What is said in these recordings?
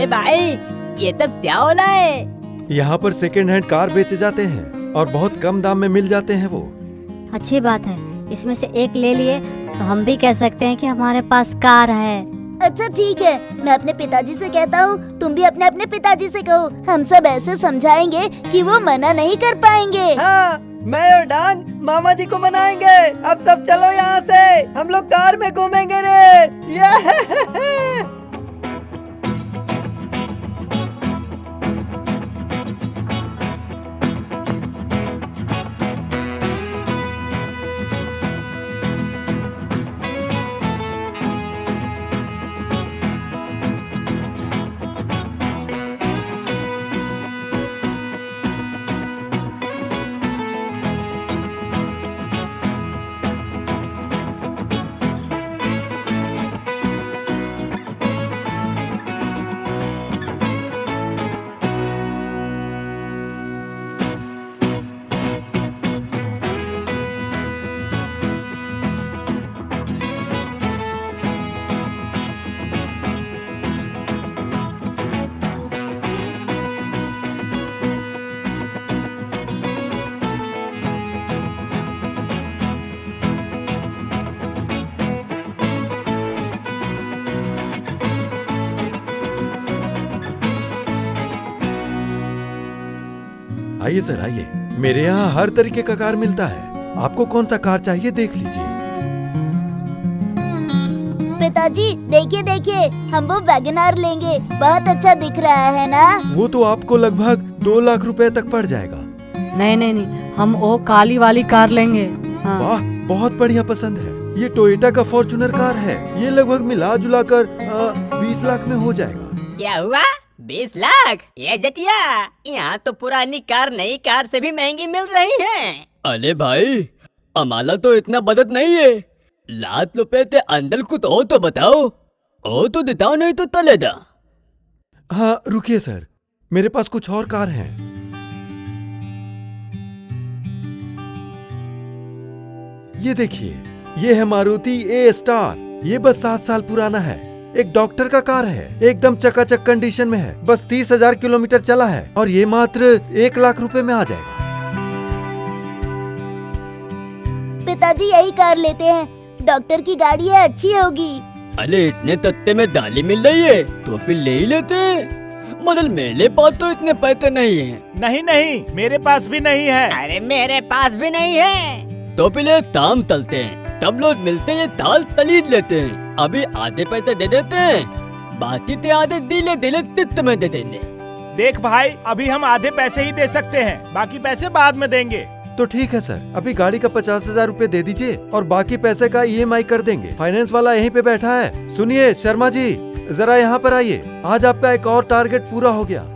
भाई, ये तब क्या हो रहा है? यहाँ पर सेकेंड हैंड कार बेचे जाते हैं और बहुत कम दाम में मिल जाते हैं वो। अच्छी बात है, इसमें से एक ले लिए तो हम भी कह सकते हैं कि हमारे पास कार है। अच्छा ठीक है, मैं अपने पिताजी से कहता हूँ, तुम भी अपने अपने पिताजी से कहो। हम सब ऐसे समझाएंगे कि वो मना नहीं कर पाएंगे। हाँ, मैं और डांग मामा जी को मनाएंगे। अब सब चलो यहाँ से, हम लोग कार में घूमेंगे रे। ये आइए सर आइए, मेरे यहाँ हर तरीके का कार मिलता है। आपको कौन सा कार चाहिए देख लीजिए। पिताजी देखिए देखिए, हम वो वैगनआर लेंगे, बहुत अच्छा दिख रहा है ना। वो तो आपको लगभग 2 लाख रुपए तक पड़ जाएगा। नहीं नहीं नहीं, हम वो काली वाली कार लेंगे। हाँ। वाह, बहुत बढ़िया पसंद है। ये टोयोटा का फॉर्च्यूनर कार है। ये लगभग मिला जुला कर 20 लाख में हो जाएगा। क्या हुआ? 20 लाख? ये जटिया, यहाँ तो पुरानी कार नई कार से भी महंगी मिल रही है। अरे भाई, हमारा तो इतना बजट नहीं है। लाख रुपए ते अंदर कुछ हो तो बताओ। ओ तो देता नहीं तो तले दा। हाँ रुकिए सर, मेरे पास कुछ और कार हैं। ये देखिए, ये है मारुति ए स्टार। ये बस 7 साल पुराना है। एक डॉक्टर का कार है, एकदम चकाचक कंडीशन में है। बस 30,000 किलोमीटर चला है और ये मात्र 1 लाख रुपए में आ जाएगा। पिताजी यही कार लेते हैं, डॉक्टर की गाड़ी है, अच्छी होगी। अरे इतने तत्ते में दाली मिल रही है तो फिर ले ही लेते हैं। मगर मेरे पास तो इतने पैसे नहीं है। नहीं नहीं, मेरे पास भी नहीं है। अरे मेरे पास भी नहीं है। तो फिर एक काम तलते हैं, तब लोग मिलते हैं, दाल तलीद लेते हैं। अभी आधे पैसे दे देते हैं, बाकी ते आधे दिले दिले तित में दे देंगे। देख भाई, अभी हम आधे पैसे ही दे सकते हैं, बाकी पैसे बाद में देंगे। तो ठीक है सर, अभी गाड़ी का 50,000 रुपए दे दीजिए और बाकी पैसे का EMI कर देंगे। फाइनेंस वाला यहीं पे बैठा है। सुनिए शर्मा जी, जरा यहाँ पर आइए। आज आपका एक और टारगेट पूरा हो गया।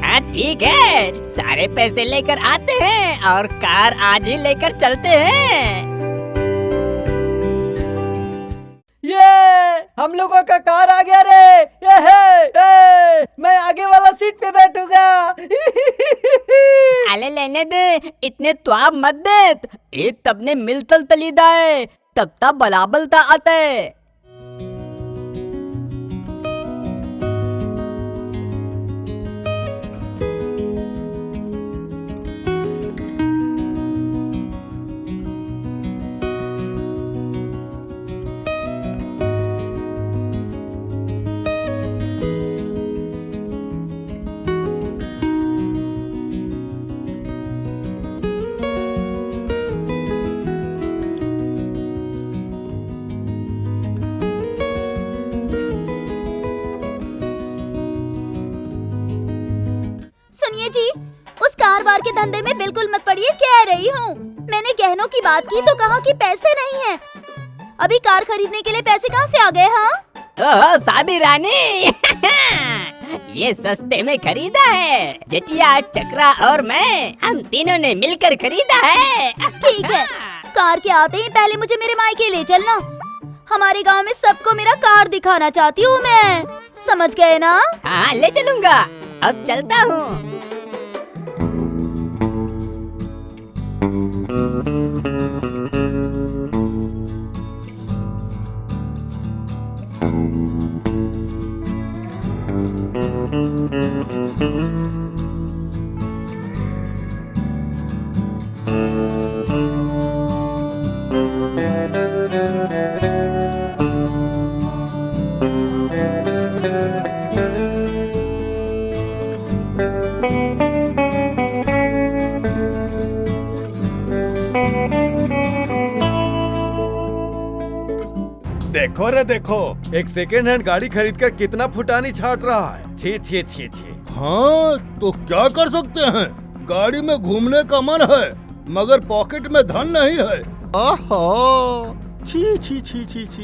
हाँ ठीक है, सारे पैसे लेकर आते हैं और कार आज ही लेकर चलते हैं। ये हम लोगों का कार आ गया रे। ये है, मैं आगे वाला सीट पे बैठूंगा। अले लेने दे, इतने त्वाब मत दे। एक तब ने मिलतल तलीदा है, तब तब बलाबलता आता है। सुनिए जी, उस कार वार के धंधे में बिल्कुल मत पड़िए, कह रही हूँ। मैंने गहनों की बात की तो कहा कि पैसे नहीं हैं। अभी कार खरीदने के लिए पैसे कहाँ से आ गए? हाँ ओह साबी रानी, ये सस्ते में खरीदा है। जटिया, चक्रा और मैं, हम तीनों ने मिलकर खरीदा है। ठीक है, कार के आते ही पहले मुझे मेरे मायके ले चलना। हमारे गांव में सबको मेरा कार दिखाना चाहती हूँ मैं, समझ गए ना? हाँ ले चलूंगा, अब चलता हूँ। देखो रे देखो, एक सेकेंड हैंड गाड़ी खरीद कर कितना फुटानी छाट रहा है। छी छी छी छी। हाँ तो क्या कर सकते हैं, गाड़ी में घूमने का मन है मगर पॉकेट में धन नहीं है। आहा, छी छी छी छी छी।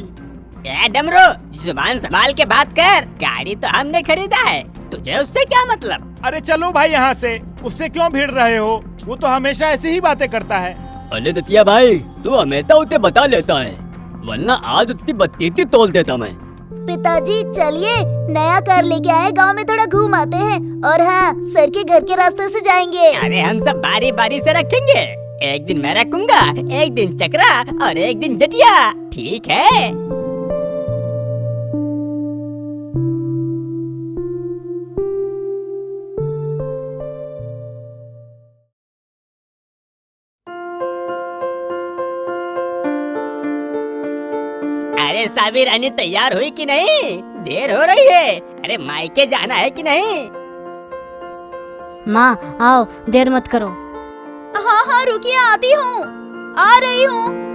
ए डमरू, जुबान संभाल के बात कर। गाड़ी तो हमने खरीदा है, तुझे उससे क्या मतलब? अरे चलो भाई यहाँ से, उससे क्यों भिड़ रहे हो? वो तो हमेशा ऐसी ही बातें करता है। अरे दतिया भाई, तू हमेशा उसे बता लेता है, वरना आज उतनी बत्ती तोल देता मैं। पिताजी चलिए, नया कार लेके आए, गांव में थोड़ा घूम आते हैं। और हाँ, सर के घर के रास्ते से जाएंगे। अरे हम सब बारी बारी से रखेंगे। एक दिन मैं रखूंगा, एक दिन चक्रा और एक दिन जटिया, ठीक है? अरे साबिर रानी तैयार हुई कि नहीं? देर हो रही है। अरे मायके जाना है कि नहीं? माँ आओ, देर मत करो। हाँ हाँ रुकिए, आती हूँ, आ रही हूँ।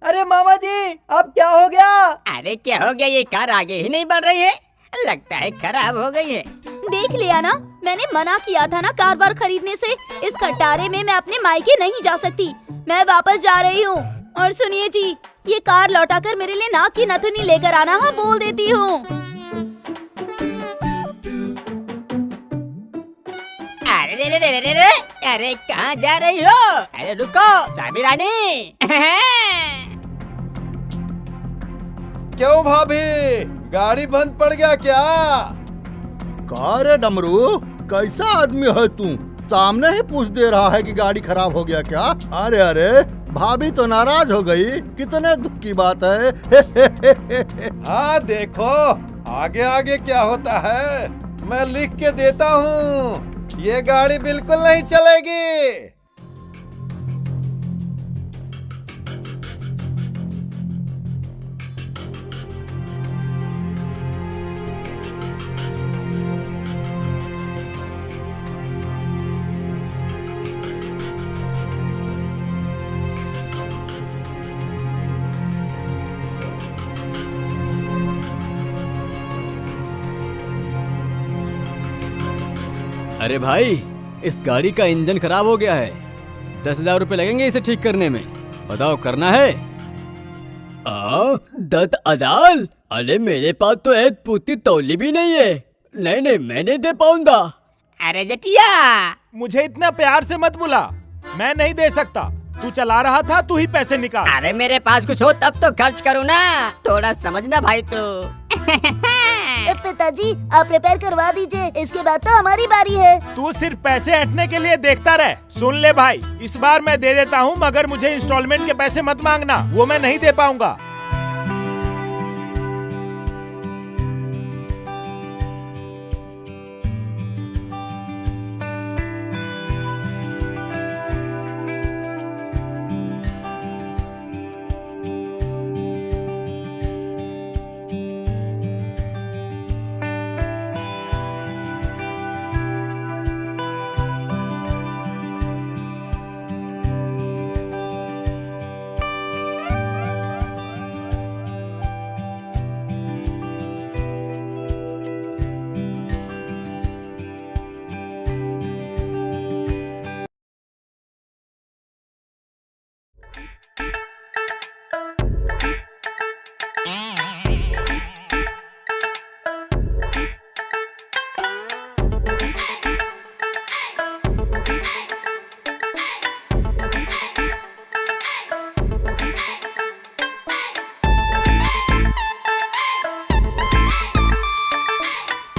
अरे मामा जी, अब क्या हो गया? अरे क्या हो गया, ये कार आगे ही नहीं बढ़ रही है, लगता है खराब हो गई है। देख लिया ना, मैंने मना किया था ना कार वार खरीदने से। इस खटारे में मैं अपने मायके नहीं जा सकती, मैं वापस जा रही हूँ। और सुनिए जी, ये कार लौटाकर मेरे लिए नाक की नथुनी लेकर आना, हाँ बोल देती हूँ। अरे रे रे रे रे रे, अरे कहाँ जा रही हो? अरे रुको साबिर रानी। क्यों भाभी, गाड़ी बंद पड़ गया क्या? का रे डमरू, कैसा आदमी है तू? सामने ही पूछ दे रहा है कि गाड़ी खराब हो गया क्या? अरे अरे, भाभी तो नाराज हो गई, कितने दुख की बात है। हाँ देखो, आगे आगे क्या होता है, मैं लिख के देता हूँ, ये गाड़ी बिल्कुल नहीं चलेगी। अरे भाई, इस गाड़ी का इंजन खराब हो गया है, 10,000 रुपए लगेंगे इसे ठीक करने में। बताओ करना है? 10,000? अरे मेरे पास तो एक पूती तौली भी नहीं है। नहीं नहीं, मैं नहीं दे पाऊंगा। अरे जटिया, मुझे इतना प्यार से मत बुला, मैं नहीं दे सकता। तू चला रहा था, तू ही पैसे निकाल। अरे मेरे पास कुछ हो तब तो खर्च करूँ ना, थोड़ा समझना भाई तू। पिताजी आप रिपेयर करवा दीजिए, इसके बाद तो हमारी बारी है। तू सिर्फ पैसे ऐंठने के लिए देखता रह। सुन ले भाई, इस बार मैं दे देता हूँ, मगर मुझे इंस्टॉलमेंट के पैसे मत मांगना, वो मैं नहीं दे पाऊंगा।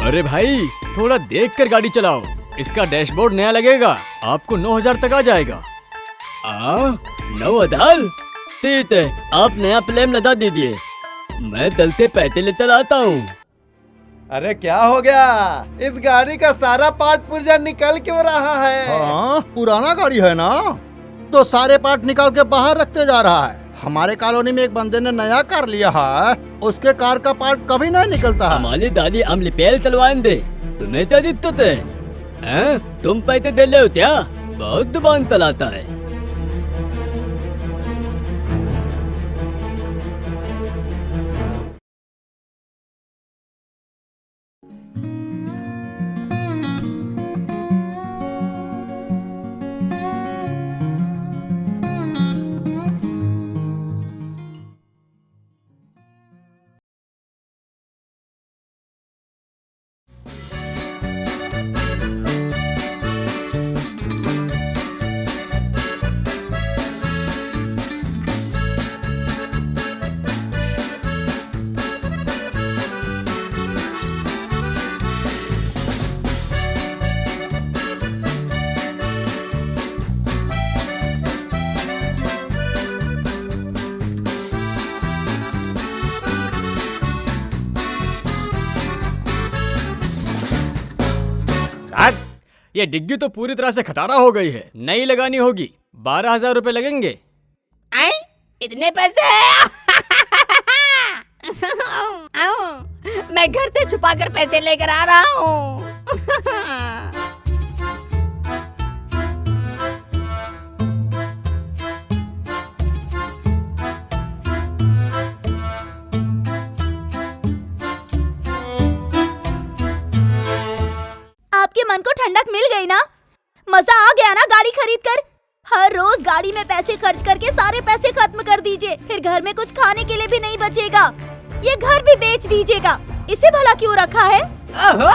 अरे भाई, थोड़ा देख कर गाड़ी चलाओ, इसका डैशबोर्ड नया लगेगा, आपको 9,000 तक आ जाएगा। 9,000? ठीक है, आप नया प्लेन लगा दीजिए, मैं चलते पैसे लेकर आता हूँ। अरे क्या हो गया? इस गाड़ी का सारा पार्ट पुर्जा निकल क्यों रहा है? हाँ, पुराना गाड़ी है ना, तो सारे पार्ट निकाल के बाहर रखते जा रहा है। हमारे कॉलोनी में एक बंदे ने नया कार लिया है, उसके कार का पार्ट कभी नहीं निकलता है। हमारी दादी हम रिपेयर चलवाएं दे, तुम्हें क्या दिक्कत है? तुम पैसे दे ले हो क्या? बहुत दुकान चलाता है। ये डिग्गी तो पूरी तरह से खटारा हो गई है, नई लगानी होगी। 12,000 रुपए लगेंगे। इतने पैसे? मैं घर से छुपा कर पैसे लेकर आ रहा हूँ। आपके मन को ठंडक मिल गई ना? मजा आ गया ना गाड़ी खरीद कर? हर रोज गाड़ी में पैसे खर्च करके सारे पैसे खत्म कर दीजिए, फिर घर में कुछ खाने के लिए भी नहीं बचेगा। ये घर भी बेच दीजिएगा, इसे भला क्यों रखा है? ओहो,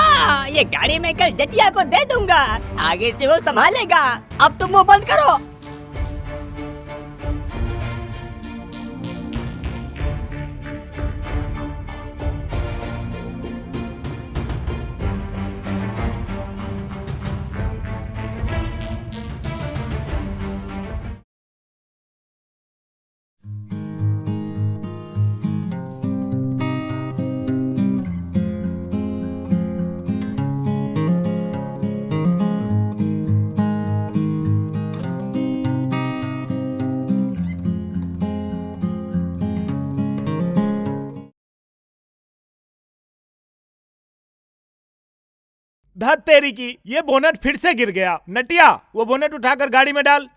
ये गाड़ी मैं कल जटिया को दे दूंगा, आगे से वो संभालेगा। अब तुम मुंह बंद करो। धत तेरी की, ये बोनट फिर से गिर गया। नटिया, वो बोनट उठाकर गाड़ी में डाल।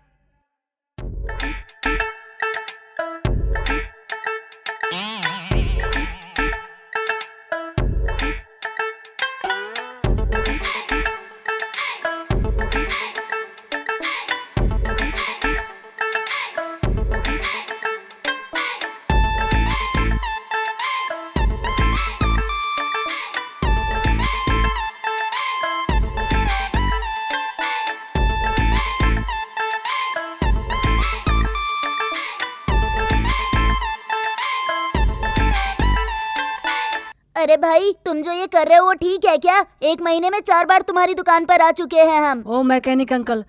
अरे भाई, तुम जो ये कर रहे हो वो ठीक है क्या? 1 महीने में 4 बार तुम्हारी दुकान पर आ चुके हैं हम। ओ मैकेनिक अंकल,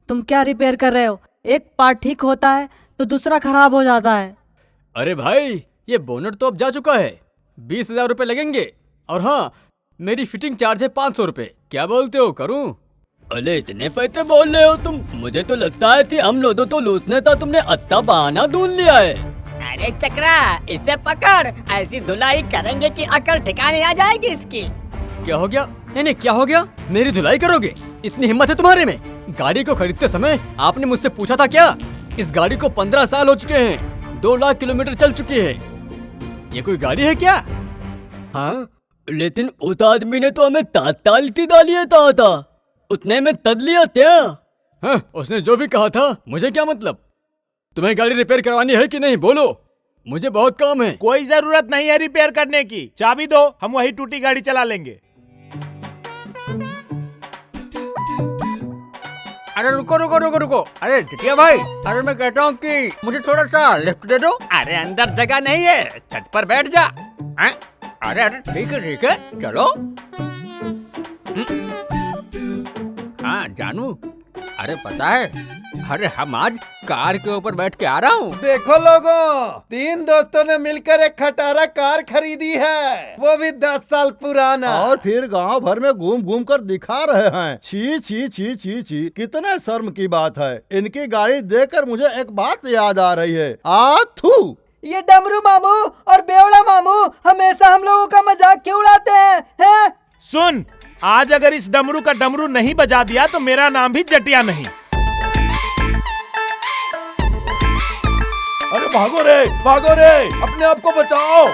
तुम क्या रिपेयर कर रहे हो? एक पार्ट ठीक होता है तो दूसरा खराब हो जाता है। अरे भाई, ये बोनट तो अब जा चुका है। 20,000 रुपए लगेंगे। और हाँ, मेरी फिटिंग चार्ज है 500 रुपए। क्या बोलते हो, करूं? अरे इतने पैसे बोल रहे हो तुम? मुझे तो लगता है कि हम लोगों तो लूटने था, तुमने अच्छा बहाना ढूंढ लिया है। अरे चक्रा, इसे पकड़, ऐसी धुलाई करेंगे कि अकल ठिकाने आ जाएगी इसकी। क्या हो गया? नहीं, क्या हो गया? मेरी धुलाई करोगे? इतनी हिम्मत है तुम्हारे में? गाड़ी को खरीदते समय आपने मुझसे पूछा था क्या? इस गाड़ी को 15 साल हो चुके हैं, 2 लाख किलोमीटर चल चुकी है। ये कोई गाड़ी है क्या? हाँ, लेकिन उस आदमी ने तो हमें तात्काल की डालिए था, उतने में तद लिया क्या? हाँ, उसने जो भी कहा था, मुझे क्या मतलब? तुम्हें गाड़ी रिपेयर करवानी है कि नहीं, बोलो, मुझे बहुत काम है। कोई जरूरत नहीं है रिपेयर करने की, चाबी दो, हम वही टूटी गाड़ी चला लेंगे। अरे रुको रुको रुको रुको, अरे जितिया भाई, अरे मैं कहता हूँ कि मुझे थोड़ा सा लिफ्ट दे दो। अरे अंदर जगह नहीं है, छत पर बैठ जा। अरे ठीक है चलो। हाँ जानू, अरे पता है, अरे हम आज कार के ऊपर बैठ के आ रहा हूँ। देखो लोगों, 3 दोस्तों ने मिलकर एक खटारा कार खरीदी है, वो भी 10 साल पुराना। और फिर गांव भर में घूम घूम कर दिखा रहे हैं। छी छी छी छी छी, कितने शर्म की बात है। इनकी गाड़ी देखकर मुझे एक बात याद आ रही है। आथू, ये डमरू मामू और बेवड़ा मामू हमेशा हम लोगों का मजाक क्यों उड़ाते हैं? सुन, आज अगर इस डमरू का डमरू नहीं बजा दिया तो मेरा नाम भी जटिया नहीं। अरे भागो रे, अपने आप को बचाओ।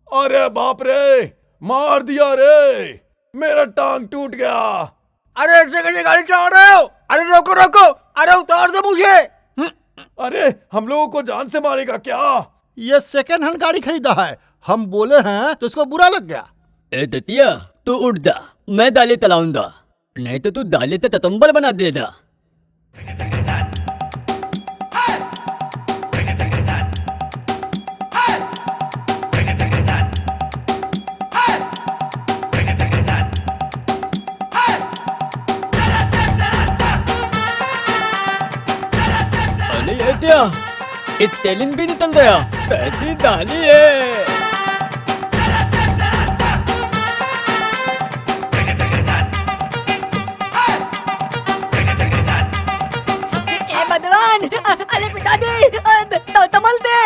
अरे बाप रे, मार दिया रे, मेरा टांग टूट गया। अरे ऐसे कैसे गाड़ी चला रहे हो? अरे रोको रोको, अरे उतार दो मुझे। अरे हम लोगों को जान से मारेगा क्या? ये सेकंड हैंड गाड़ी खरीदा है, हम बोले हैं तो इसको बुरा लग गया। ए दतिया, तू उठ दा, मैं दाले तलाऊंगा, नहीं तो तू दाले ते ततुम्बल बना देगा। तेलिन भी निकल गया, पैसी डाली है। ए भगवान, अरे पिताजी, तमल दे।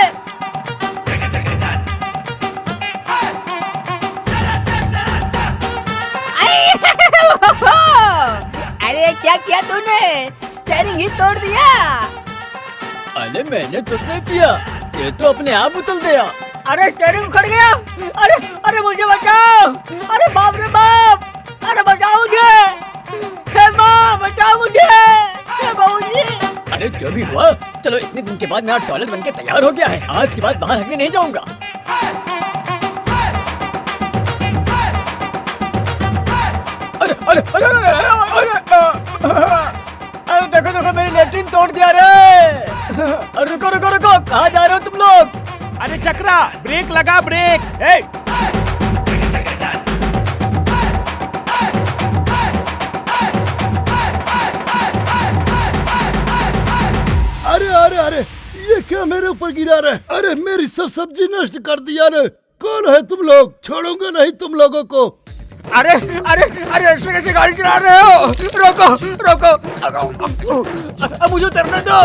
अरे क्या किया तूने? स्टीयरिंग ही तोड़ दिया। अरे मैंने तो नहीं किया, ये तो अपने आप उतल गया। अरे स्टीयरिंग उखड़ गया। अरे मुझे बचाओ। अरे बाप रे बाप, अरे बचाओ मुझे। हे माँ, बचाओ मुझे। हे बाबूजी। अरे जो भी हुआ, चलो इतने दिन के बाद मेरा टॉयलेट बनके तैयार हो गया है, आज के बाद बाहर हटने नहीं जाऊंगा। अरे अरे अरे अरे अरे देखो मेरी लेट्रिन तोड़ दिया रे। रुको रुको रुको, कहाँ जा रहे हो तुम लोग? अरे चक्रा, ब्रेक लगा, ब्रेक। अरे अरे अरे, ये क्या मेरे ऊपर गिरा रहे? अरे मेरी सब सब्जी नष्ट कर दिया रे। कौन है तुम लोग? छोड़ूंगा नहीं तुम लोगों को। अरे अरे अरे ऐसे कैसे गाड़ी चला रहे हो? रोको रोको, अब मुझे उतरने दो।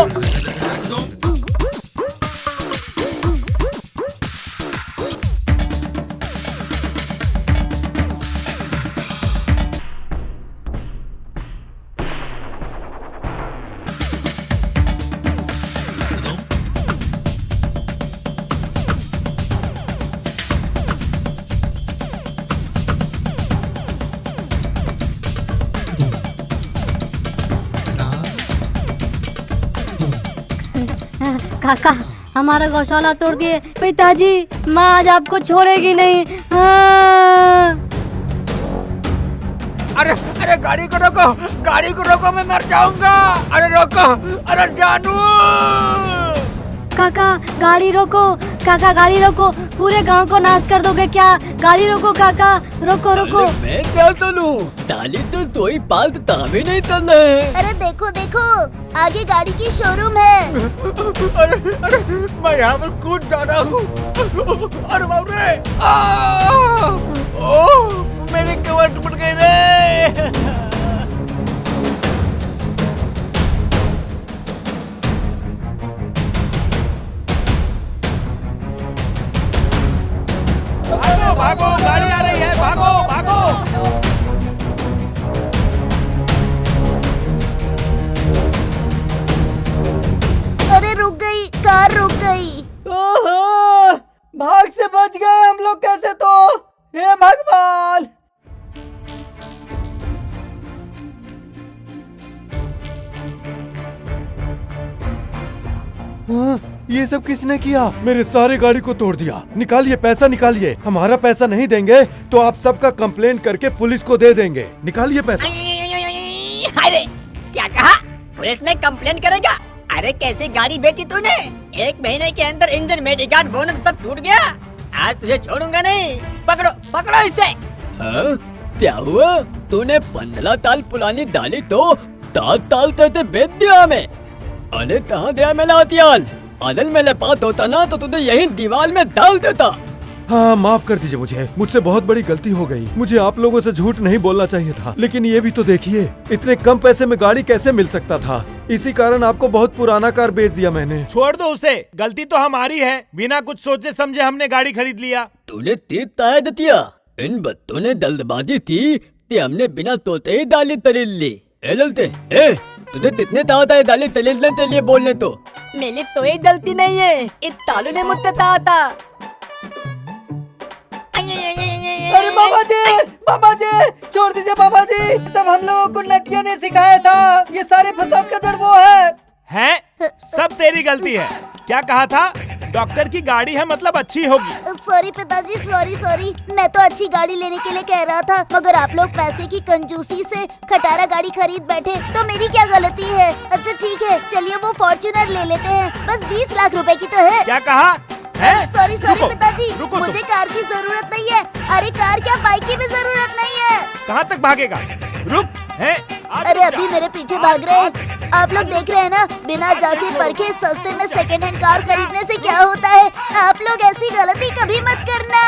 काका, हमारा गौशाला तोड़ दिए। पिताजी, माँ आज आपको छोड़ेगी नहीं। हाँ। अरे अरे गाड़ी को रोको, मैं मर जाऊंगा। अरे रोको, अरे जानू। काका गाड़ी रोको, काका गाड़ी रोको, पूरे गांव को नाश कर दोगे क्या? गाड़ी रोको काका, रोको रोको। मैं क्या चलूं? दाली तो दो ही पाल तावे नहीं चल रहे हैं। अरे देखो देखो, आगे गाड़ी की शोरूम है। अरे अरे मैं यहाँ पर कूद जा रहा हूँ। अरे बाप रे, ओह मेरी कमर टूट गई रे। भागो भागो, गाड़ी आ रही है, भागो भागो। अरे रुक गई, कार रुक गई। ओहो, भाग से बच गए हम लोग कैसे तो। हे भगवान। हाँ, ये सब किसने किया? मेरे सारे गाड़ी को तोड़ दिया। निकालिए पैसा, निकालिए। हमारा पैसा नहीं देंगे तो आप सबका कंप्लेंट करके पुलिस को दे देंगे। निकालिए पैसा। अरे क्या कहा? पुलिस में कंप्लेन करेगा? अरे कैसी गाड़ी बेची तूने? 1 महीने के अंदर इंजन, मेडिकार्ड, बोनट सब टूट गया। आज तुझे छोड़ूंगा नहीं। पकड़ो पकड़ो इसे। हाँ? क्या हुआ? तूने 15 ताल पुरानी डाली तो 7 ताल तेरे बेच दिया हमें। अरे कहाँ दिया मेरा हथियार? अदल मेरे पास होता ना तो तुझे यही दीवार में डाल देता। हाँ, माफ कर दीजिए मुझे। मुझसे बहुत बड़ी गलती हो गई। मुझे आप लोगों से झूठ नहीं बोलना चाहिए था। लेकिन ये भी तो देखिए, इतने कम पैसे में गाड़ी कैसे मिल सकता था। इसी कारण आपको बहुत पुराना कार बेच दिया मैंने। छोड़ दो उसे, गलती तो हमारी है। बिना कुछ सोचे समझे हमने गाड़ी खरीद लिया। तूने तीर ताया दिया। इन बच्चों ने जल्दबाजी थी कि हमने बिना सोचे ही डाली तलील ली। ए ललते, तुझे कितने ताकत है डाली तलीलने के लिए बोलने तो? मेरी तो ये गलती नहीं है, इस तालू ने मुझसे कहा था। अरे मामा जी, छोड़ दीजिए मामा जी। सब हम लोगों को नटिया ने सिखाया था। ये सारे फसाद का जड़ वो है। हैं? सब तेरी गलती है। क्या कहा था? डॉक्टर की गाड़ी है मतलब अच्छी होगी। सॉरी पिताजी, सॉरी। मैं तो अच्छी गाड़ी लेने के लिए कह रहा था, मगर आप लोग पैसे की कंजूसी से खटारा गाड़ी खरीद बैठे, तो मेरी क्या गलती है? अच्छा ठीक है, चलिए वो फॉर्च्यूनर ले लेते हैं। बस 20 लाख रुपए की तो है। क्या कहा? सॉरी रुको, पिताजी, रुको मुझे कार की जरूरत नहीं है। अरे कार क्या, बाइक की भी जरूरत नहीं है। कहाँ तक भागेगा? रुक है। अरे अभी मेरे पीछे भाग रहे हैं। आप लोग देख रहे हैं ना, बिना जांचे परखे सस्ते में सेकंड हैंड कार खरीदने से क्या होता है। आप लोग ऐसी गलती कभी मत करना।